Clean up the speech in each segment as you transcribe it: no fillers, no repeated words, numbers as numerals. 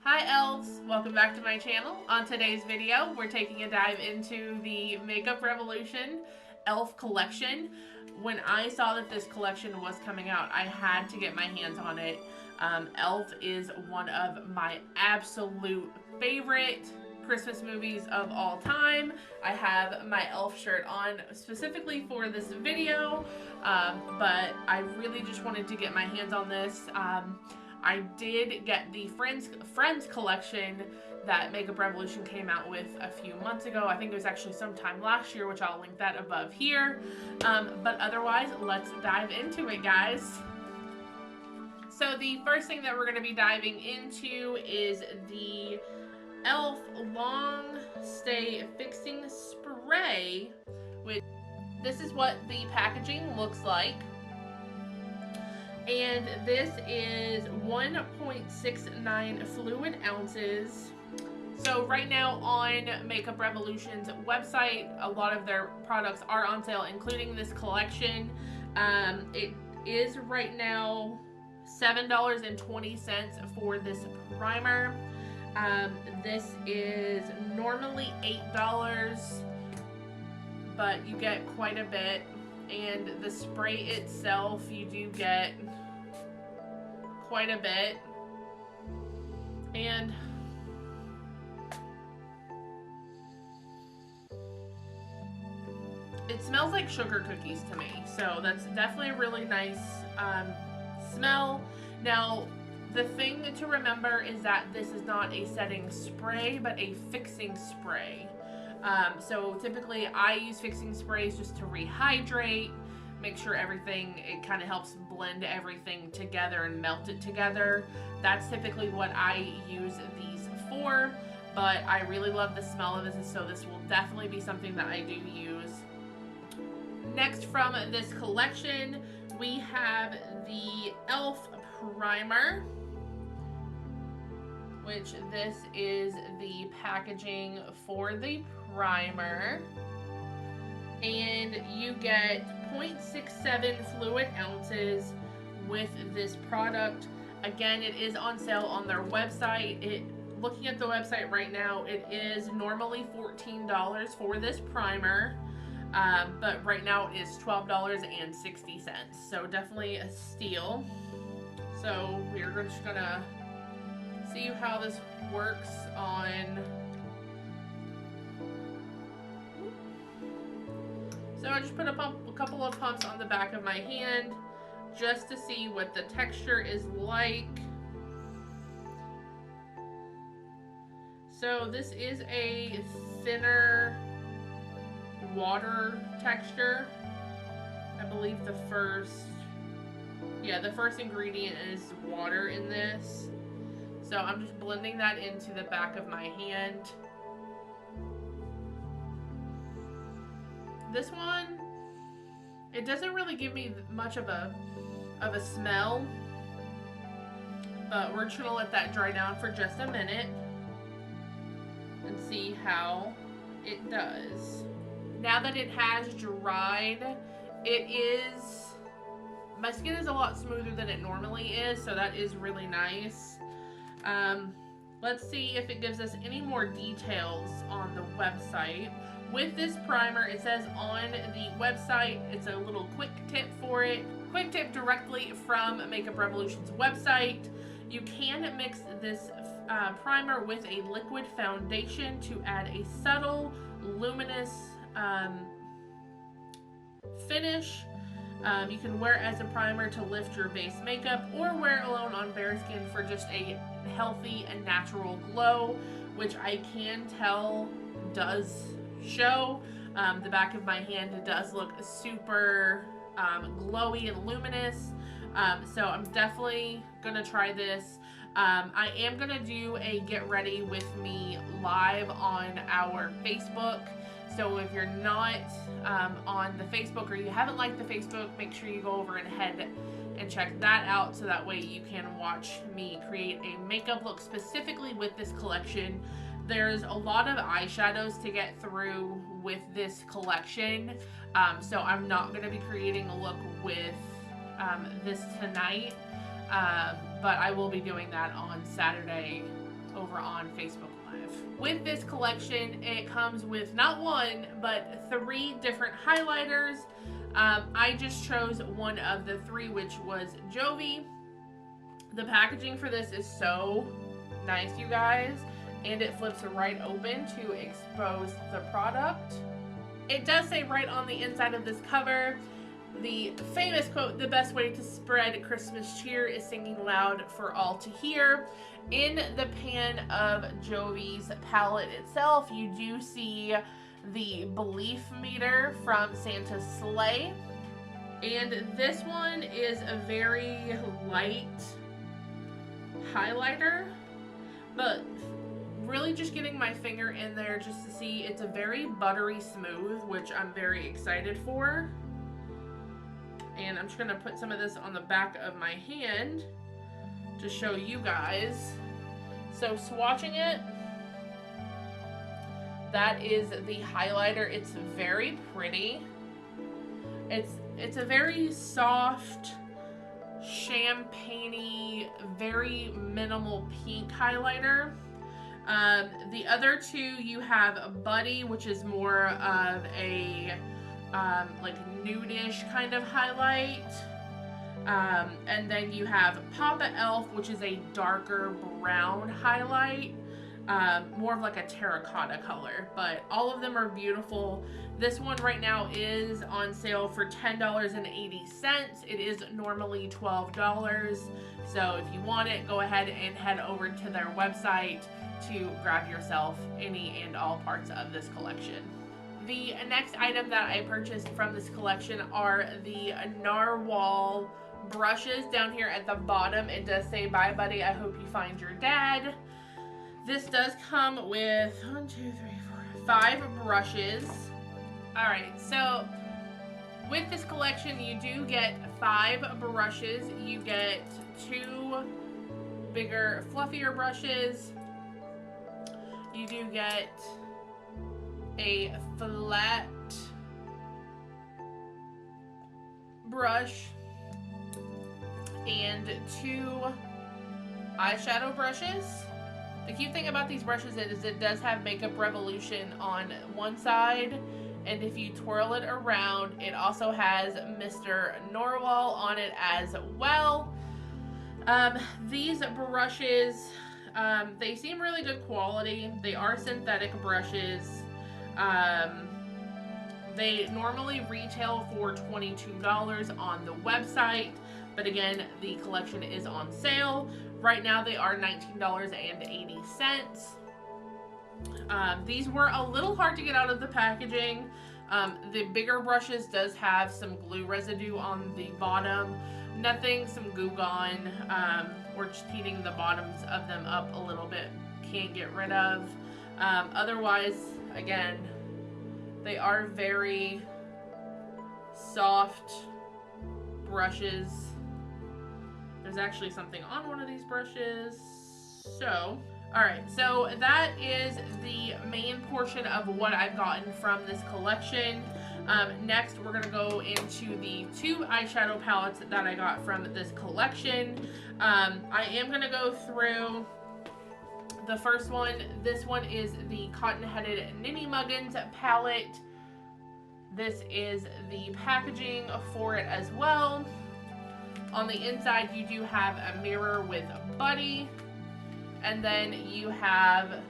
Hi elves! Welcome back to my channel. On today's video, we're taking a dive into the Makeup Revolution elf collection. When I saw that this collection was coming out, I had to get my hands on it. Elf is one of my absolute favorite Christmas movies of all time. I have my elf shirt on specifically for this video, but I really just wanted to get my hands on this. I did get the Friends collection that Makeup Revolution came out with a few months ago. I think it was actually sometime last year, which I'll link that above here. But otherwise, let's dive into it, guys. So the first thing that we're going to be diving into is the Elf Long Stay Fixing Spray, which this is what the packaging looks like. And this is 1.69 fluid ounces. So right now on Makeup Revolution's website, a lot of their products are on sale, including this collection. It is right now $7.20 for this primer. This is normally $8, but you get quite a bit. And the spray itself, you do get quite a bit. And it smells like sugar cookies to me. So that's definitely a really nice smell. Now, the thing to remember is that this is not a setting spray, but a fixing spray. So typically I use fixing sprays just to rehydrate, make sure everything, it kind of helps blend everything together and melt it together. That's typically what I use these for, but I really love the smell of this, so this will definitely be something that I do use. Next from this collection, we have the Elf Primer, which this is the packaging for the primer, and you get 0.67 fluid ounces with this product. Again, it is on sale on their website. Looking at the website right now, it is normally $14 for this primer, but right now it is $12.60, so definitely a steal. So we're just gonna see how this works on. So I just put a couple of pumps on the back of my hand just to see what the texture is like. So this is a thinner water texture. I believe the first ingredient is water in this. So I'm just blending that into the back of my hand. This one, it doesn't really give me much of a smell, but we're just gonna let that dry down for just a minute and see how it does. Now that it has dried, my skin is a lot smoother than it normally is, so that is really nice. Let's see if it gives us any more details on the website. With this primer, it says on the website, it's a little quick tip for it. Quick tip directly from Makeup Revolution's website. You can mix this primer with a liquid foundation to add a subtle, luminous finish. You can wear it as a primer to lift your base makeup, or wear it alone on bare skin for just a healthy and natural glow, which I can tell does show. The back of my hand does look super glowy and luminous, so I'm definitely gonna try this. I am gonna do a get ready with me live on our Facebook, so if you're not on the Facebook, or you haven't liked the Facebook, make sure you go over and head and check that out, so that way you can watch me create a makeup look specifically with this collection. There's a lot of eyeshadows to get through with this collection, so I'm not going to be creating a look with this tonight, but I will be doing that on Saturday over on Facebook Live. With this collection, it comes with not one, but 3 different highlighters. I just chose one of the 3, which was Jovi. The packaging for this is so nice, you guys, and it flips right open to expose the product. It does say right on the inside of this cover, the famous quote, "The best way to spread Christmas cheer is singing loud for all to hear." In the pan of Jovi's palette itself, you do see the belief meter from Santa's sleigh. And this one is a very light highlighter, but really just getting my finger in there just to see, it's a very buttery smooth, which I'm very excited for. And I'm just going to put some of this on the back of my hand to show you guys. So swatching it, that is the highlighter. It's very pretty. It's a very soft, champagne-y, very minimal pink highlighter. The other 2, you have Buddy, which is more of a like nudish kind of highlight. And then you have Papa Elf, which is a darker brown highlight. More of like a terracotta color, but all of them are beautiful. This one right now is on sale for $10.80. It is normally $12. So if you want it, go ahead and head over to their website to grab yourself any and all parts of this collection. The next item that I purchased from this collection are the Narwhal brushes. Down here at the bottom, it does say, "Bye, buddy, I hope you find your dad." This does come with 5 brushes. Alright, so with this collection, you do get 5 brushes. You get 2 bigger, fluffier brushes. You do get a flat brush and 2 eyeshadow brushes. The cute thing about these brushes is it does have Makeup Revolution on one side, and if you twirl it around, it also has Mr. Narwhal on it as well. These brushes, they seem really good quality. They are synthetic brushes. They normally retail for $22 on the website, but again, the collection is on sale. Right now they are $19.80. These were a little hard to get out of the packaging. The bigger brushes does have some glue residue on the bottom. Nothing some Goo Gone or just heating the bottoms of them up a little bit can't get rid of. Otherwise, again, they are very soft brushes. There's actually something on one of these brushes. So, alright, so that is the main portion of what I've gotten from this collection. Next, we're going to go into the 2 eyeshadow palettes that I got from this collection. I am going to go through the first one. This one is the Cotton-Headed Ninny Muggins palette. This is the packaging for it as well. On the inside, you do have a mirror with Buddy, and then you have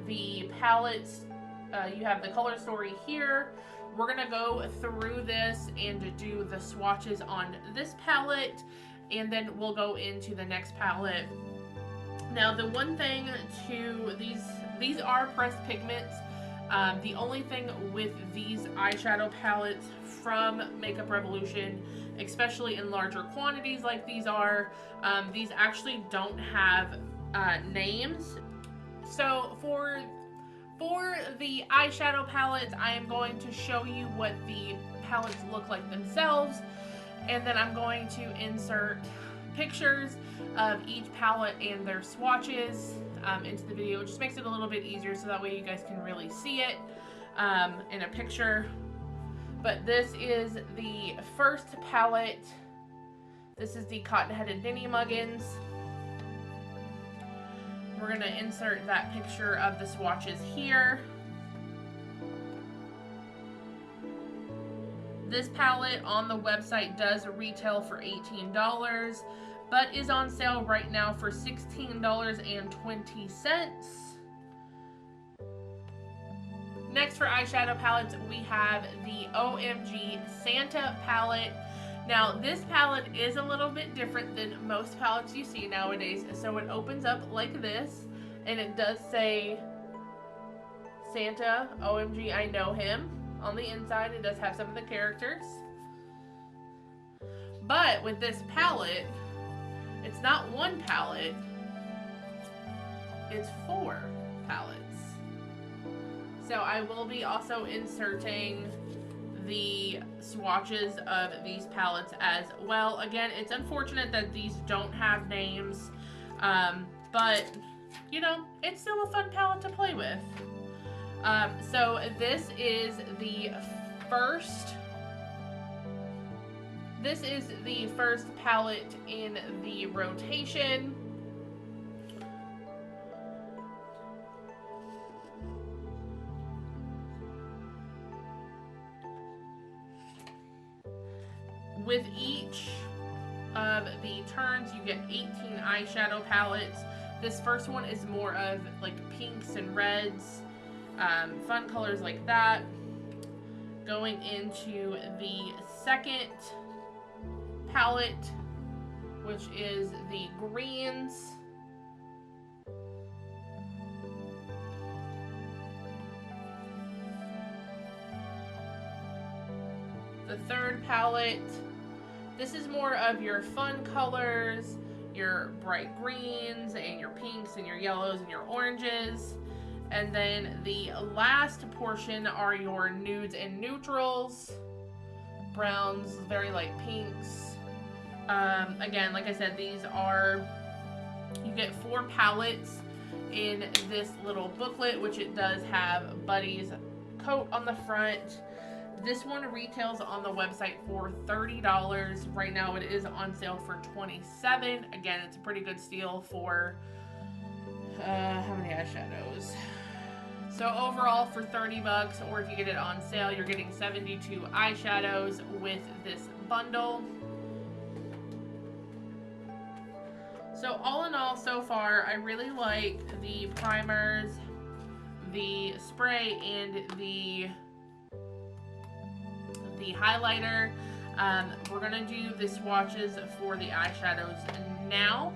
the palettes. You have the color story here. We're gonna go through this and do the swatches on this palette, and then we'll go into the next palette. Now, the one thing to these are pressed pigments. The only thing with these eyeshadow palettes from Makeup Revolution, especially in larger quantities like these are, these actually don't have names. So for the eyeshadow palettes, I am going to show you what the palettes look like themselves, and then I'm going to insert pictures of each palette and their swatches into the video. It just makes it a little bit easier so that way you guys can really see it in a picture. But this is the first palette. This is the Cotton-Headed Ninny Muggins. We're going to insert that picture of the swatches here. This palette on the website does retail for $18, but is on sale right now for $16.20. Next for eyeshadow palettes, we have the OMG Santa palette. Now, this palette is a little bit different than most palettes you see nowadays. So it opens up like this, and it does say Santa, OMG, I know him. On the inside, it does have some of the characters. But with this palette, it's not one palette, it's 4 palettes. So I will be also inserting the swatches of these palettes as well. Again, it's unfortunate that these don't have names, but you know, it's still a fun palette to play with. So this is the first palette in the rotation. With each of the turns, you get 18 eyeshadow palettes. This first one is more of like pinks and reds, fun colors like that. Going into the second palette, which is the greens. The third palette, this is more of your fun colors, your bright greens and your pinks and your yellows and your oranges. And then the last portion are your nudes and neutrals, browns, very light pinks. Again, like I said, these are, you get 4 palettes in this little booklet, which it does have Buddy's coat on the front. This one retails on the website for $30. Right now it is on sale for $27. Again, it's a pretty good steal for, how many eyeshadows? So overall for 30 bucks, or if you get it on sale, you're getting 72 eyeshadows with this bundle. So all in all, so far, I really like the primers, the spray, and the highlighter. We're gonna do the swatches for the eyeshadows now.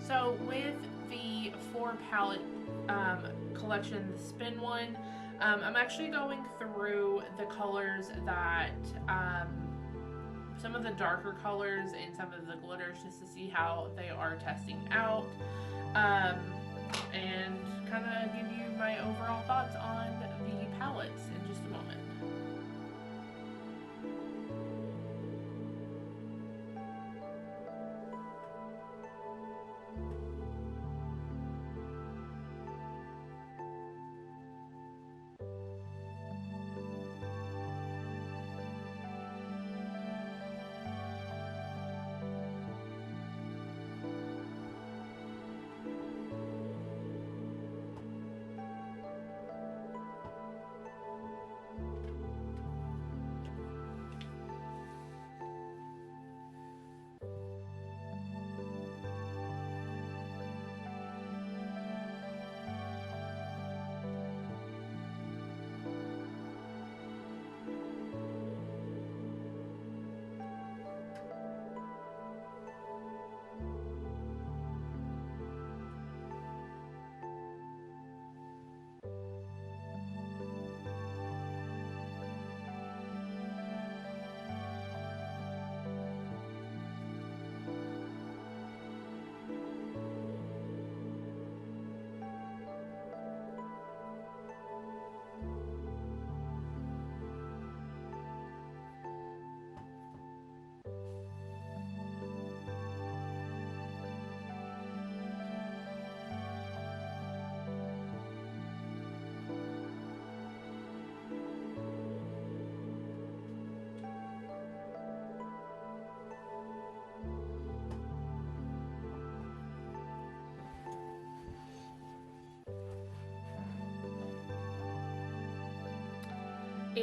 So with the 4 palette collection, the spin one, I'm actually going through the colors that some of the darker colors and some of the glitters, just to see how they are testing out, and kind of give you my overall thoughts on the palettes in just a moment.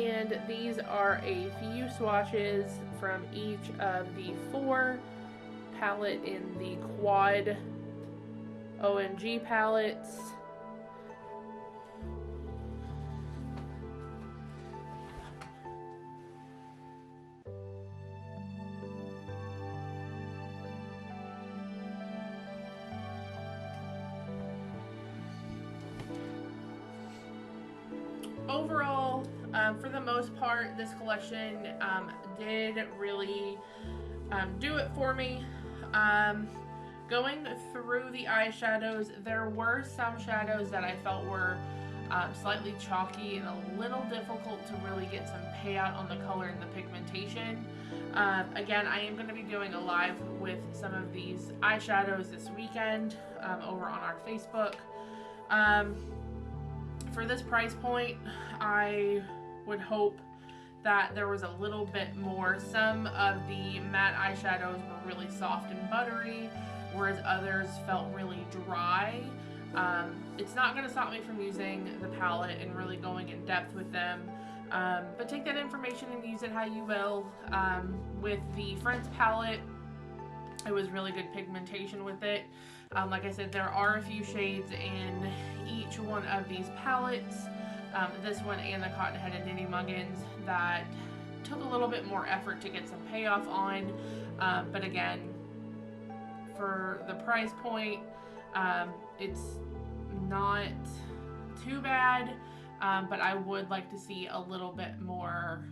And these are a few swatches from each of the 4 palette in the quad OMG palettes. Overall, for the most part, this collection did really do it for me. Going through the eyeshadows, there were some shadows that I felt were slightly chalky and a little difficult to really get some payout on the color and the pigmentation. Again, I am going to be doing a live with some of these eyeshadows this weekend over on our Facebook. For this price point, I would hope that there was a little bit more. Some of the matte eyeshadows were really soft and buttery, whereas others felt really dry. It's not going to stop me from using the palette and really going in depth with them, but take that information and use it how you will. With the Friends palette, it was really good pigmentation with it. Like I said, there are a few shades in each one of these palettes, this one and the Cotton Headed Ninny Muggins, that took a little bit more effort to get some payoff on, but again, for the price point, it's not too bad, but I would like to see a little bit more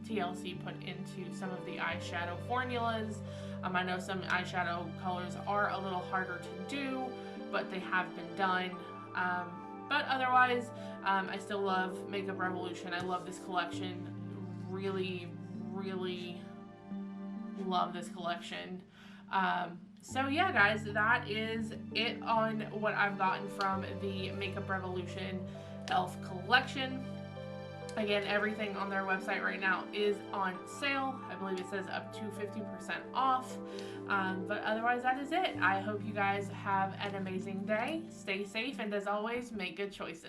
TLC put into some of the eyeshadow formulas. I know some eyeshadow colors are a little harder to do, but they have been done. But otherwise, I still love Makeup Revolution. I love this collection. Really, really love this collection. So yeah, guys, that is it on what I've gotten from the Makeup Revolution e.l.f. collection. Again, everything on their website right now is on sale. I believe it says up to 50% off. But otherwise, that is it. I hope you guys have an amazing day. Stay safe, and as always, make good choices.